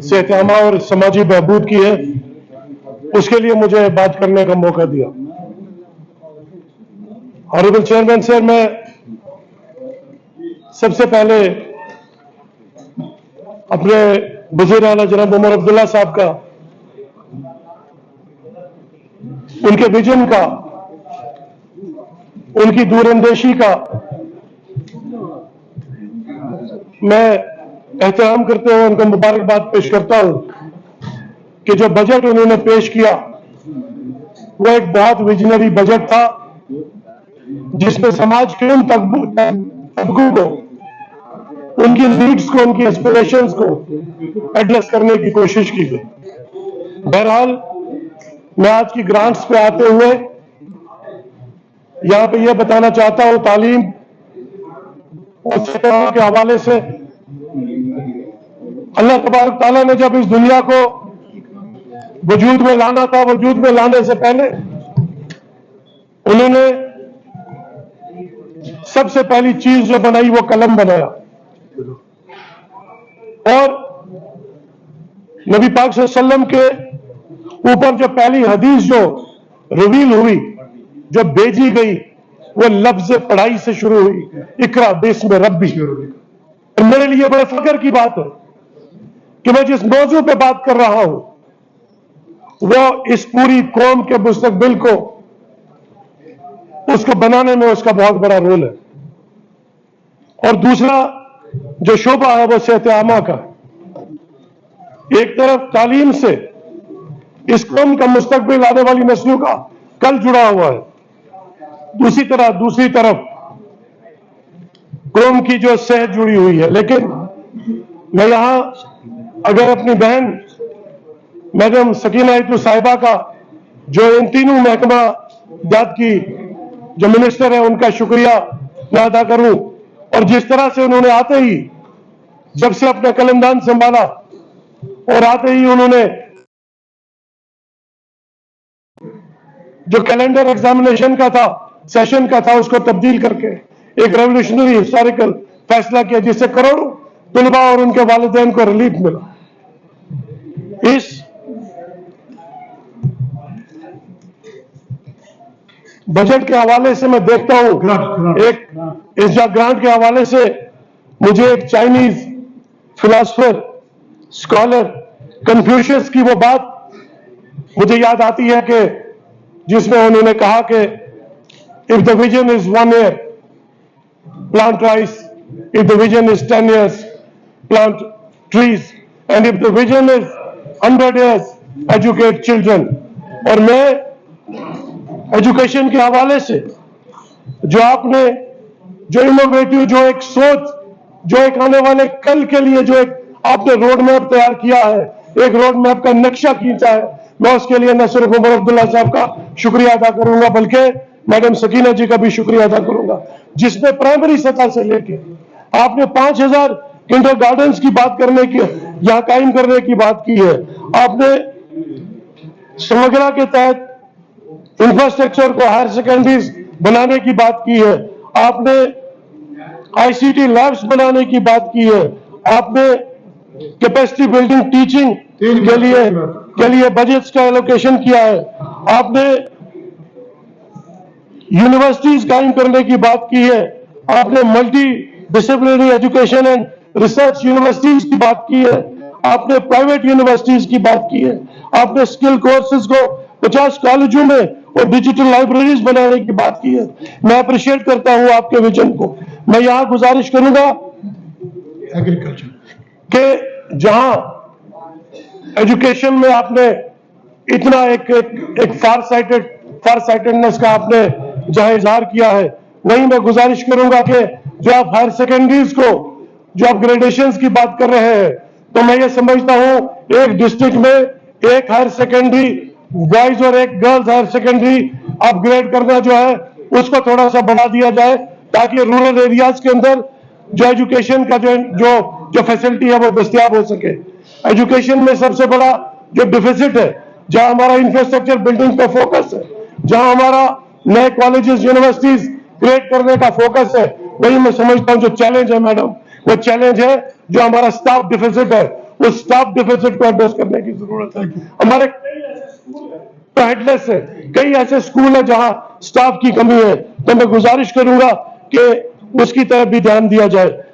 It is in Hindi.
सेहतयामा और समाजी बहबूद की है, उसके लिए मुझे बात करने का मौका दिया। ऑनरेबल चेयरमैन सर, मैं सबसे पहले अपने वज़ीर आला जनाब उमर अब्दुल्ला साहब का, उनके विजन का, उनकी दूरअंदेशी का मैं एहतराम करते हुए उनको मुबारकबाद पेश करता हूं कि जो बजट उन्होंने पेश किया वो एक बहुत विजनरी बजट था, जिसमें समाज के उन तबकों को, उनकी नीड्स को, उनकी एस्पिरेशंस को एड्रेस करने की कोशिश की गई। बहरहाल मैं आज की ग्रांट्स पे आते हुए यहां पे यह बताना चाहता हूं, तालीम और शिक्षा के हवाले से अल्लाह तबारक ताला ने जब इस दुनिया को वजूद में लाना था, वजूद में लाने से पहले उन्होंने सबसे पहली चीज जो बनाई वो कलम बनाया। और नबी पाक सल्लल्लाहु अलैहि वसल्लम के ऊपर जो पहली हदीस जो रिवील हुई, जो भेजी गई, वो लफ्ज पढ़ाई से शुरू हुई, इकरा बिस्म रब्बी। मेरे लिए बड़े फख्र की बात है कि मैं जिस मौजू पे बात कर रहा हूं वो इस पूरी कौम के मुस्तकबिल को, उसको बनाने में उसका बहुत बड़ा रोल है। और दूसरा जो शोबा है वो सेहत आमा का। एक तरफ तालीम से इस कौम का मुस्तकबिल, आने वाली नस्लों का कल जुड़ा हुआ है, दूसरी तरफ कौम की जो सेहत जुड़ी हुई है। लेकिन मैं यहां अगर अपनी बहन मैडम सकीना इतू साहिबा का, जो इन तीनों महकमा जात की जो मिनिस्टर है, उनका शुक्रिया मैं अदा करूं, और जिस तरह से उन्होंने आते ही, जब से अपना कलमदान संभाला और आते ही उन्होंने जो कैलेंडर एग्जामिनेशन का था, सेशन का था, उसको तब्दील करके एक रेवोल्यूशनरी हिस्टोरिकल फैसला किया, जिससे करोड़ों तुलबा और उनके वालिदैन को रिलीफ मिला। इस बजट के हवाले से मैं देखता हूं, इस ग्रांट के हवाले से मुझे एक चाइनीज फिलोसफर, स्कॉलर कन्फ्यूशियस की वो बात मुझे याद आती है कि जिसमें उन्होंने कहा कि if the vision is 1 year plant rice, if the vision is 10 years plant trees, and if the vision is 100 years educate children। और मैं एजुकेशन के हवाले से जो आपने, जो इनोवेटिव, जो एक सोच, जो एक आने वाले कल के लिए जो एक आपने रोड मैप तैयार किया है, एक रोड मैप का नक्शा खींचा है, मैं उसके लिए न सिर्फ उमर अब्दुल्ला साहब का शुक्रिया अदा करूंगा, बल्कि मैडम सकीना जी का भी शुक्रिया अदा करूंगा, जिसने प्राइमरी सतह से लेके आपने 5000 किंडर गार्डन्स की बात करने की, यहां कायम करने की बात की है। आपने समग्रा के तहत इंफ्रास्ट्रक्चर को, हायर सेकेंडरीज बनाने की बात की है, आपने आईसीटी लैब्स बनाने की बात की है, आपने कैपेसिटी बिल्डिंग टीचिंग के लिए बजट्स का एलोकेशन किया है, आपने यूनिवर्सिटीज कायम करने की बात की है, आपने multi disciplinary education and research universities की बात की है, आपने प्राइवेट यूनिवर्सिटीज की बात की है, आपने स्किल कोर्सेज को 50 कॉलेजों में और डिजिटल लाइब्रेरीज बनाने की बात की है। मैं अप्रिशिएट करता हूं आपके विजन को। मैं यहां गुजारिश करूंगा एग्रीकल्चर के, जहां एजुकेशन में आपने इतना एक फार साइटेडनेस का आपने जहां इजहार किया है, वहीं मैं गुजारिश करूंगा कि जो आप हायर सेकेंडरीज को, जो आप ग्रेडेशंस की बात कर रहे हैं, तो मैं ये समझता हूं एक डिस्ट्रिक्ट में एक हायर सेकेंडरी बॉयज और एक गर्ल्स हायर सेकेंडरी अपग्रेड करना जो है उसको थोड़ा सा बढ़ा दिया जाए, ताकि रूरल एरियाज के अंदर जो एजुकेशन का जो फैसिलिटी है वो दस्तयाब हो सके। एजुकेशन में सबसे बड़ा जो डिफिसिट है, जहां हमारा इंफ्रास्ट्रक्चर बिल्डिंग पे फोकस है, जहां हमारा नए कॉलेजेस यूनिवर्सिटीज क्रिएट करने का फोकस है, वही मैं समझता हूं जो चैलेंज है मैडम, वो चैलेंज है जो हमारा स्टाफ डिफिसिट है, उस स्टाफ डिफिसिट को एड्रेस करने की जरूरत है। हमारे हेडलेस है, कई ऐसे स्कूल है जहां स्टाफ की कमी है, तो मैं गुजारिश करूंगा कि उसकी तरफ भी ध्यान दिया जाए।